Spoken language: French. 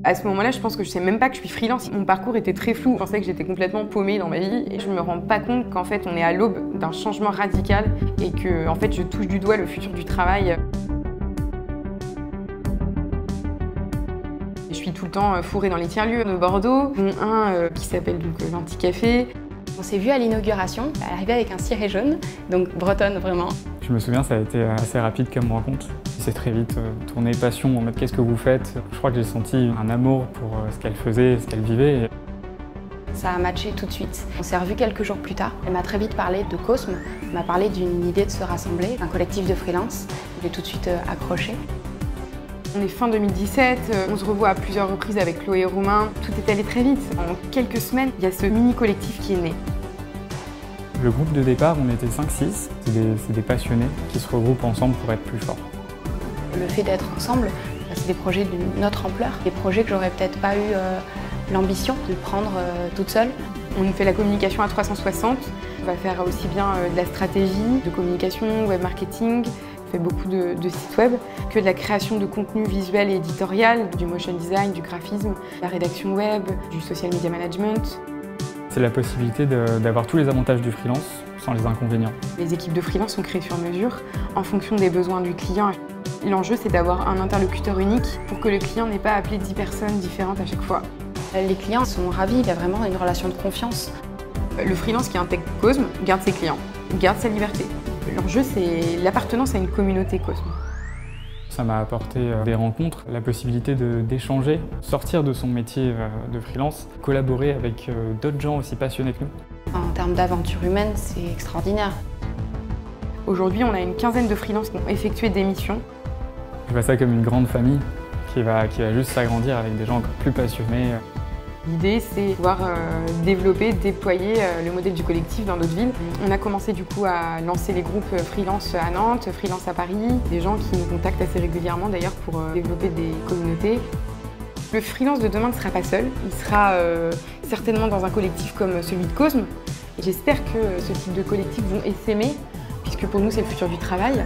À ce moment-là, je pense que je sais même pas que je suis freelance. Mon parcours était très flou. Je pensais que j'étais complètement paumée dans ma vie et je me rends pas compte qu'en fait, on est à l'aube d'un changement radical et que en fait, je touche du doigt le futur du travail. Je suis tout le temps fourrée dans les tiers-lieux de Bordeaux, dont un qui s'appelle donc l'Anti-Café. On s'est vu à l'inauguration, elle arrivait avec un ciré jaune, donc bretonne vraiment. Je me souviens, ça a été assez rapide comme rencontre. C'est très vite tourné passion en mode qu'est-ce que vous faites. Je crois que j'ai senti un amour pour ce qu'elle faisait, ce qu'elle vivait. Ça a matché tout de suite. On s'est revus quelques jours plus tard. Elle m'a très vite parlé de Cosme, elle m'a parlé d'une idée de se rassembler, un collectif de freelance. J'ai tout de suite accroché. On est fin 2017, on se revoit à plusieurs reprises avec Chloé et Romain. Tout est allé très vite. En quelques semaines, il y a ce mini-collectif qui est né. Le groupe de départ, on était 5-6. C'est des passionnés qui se regroupent ensemble pour être plus forts. Le fait d'être ensemble, c'est des projets d'une autre ampleur. Des projets que j'aurais peut-être pas eu l'ambition de prendre toute seule. On fait la communication à 360. On va faire aussi bien de la stratégie, de communication, web marketing. On fait beaucoup de sites web, que de la création de contenu visuel et éditorial, du motion design, du graphisme, la rédaction web, du social media management. C'est la possibilité d'avoir tous les avantages du freelance sans les inconvénients. Les équipes de freelance sont créées sur mesure en fonction des besoins du client. L'enjeu, c'est d'avoir un interlocuteur unique pour que le client n'ait pas à appeler 10 personnes différentes à chaque fois. Les clients sont ravis, il y a vraiment une relation de confiance. Le freelance qui intègre Cosme garde ses clients, garde sa liberté. L'enjeu, c'est l'appartenance à une communauté Cosme. Ça m'a apporté des rencontres, la possibilité d'échanger, sortir de son métier de freelance, collaborer avec d'autres gens aussi passionnés que nous. En termes d'aventure humaine, c'est extraordinaire. Aujourd'hui, on a une quinzaine de freelances qui ont effectué des missions. Je vois ça comme une grande famille qui va juste s'agrandir avec des gens encore plus passionnés. L'idée, c'est de pouvoir développer, déployer le modèle du collectif dans d'autres villes. On a commencé du coup à lancer les groupes freelance à Nantes, freelance à Paris, des gens qui nous contactent assez régulièrement d'ailleurs pour développer des communautés. Le freelance de demain ne sera pas seul, il sera certainement dans un collectif comme celui de Cosme. J'espère que ce type de collectifs vont essaimer, puisque pour nous c'est le futur du travail.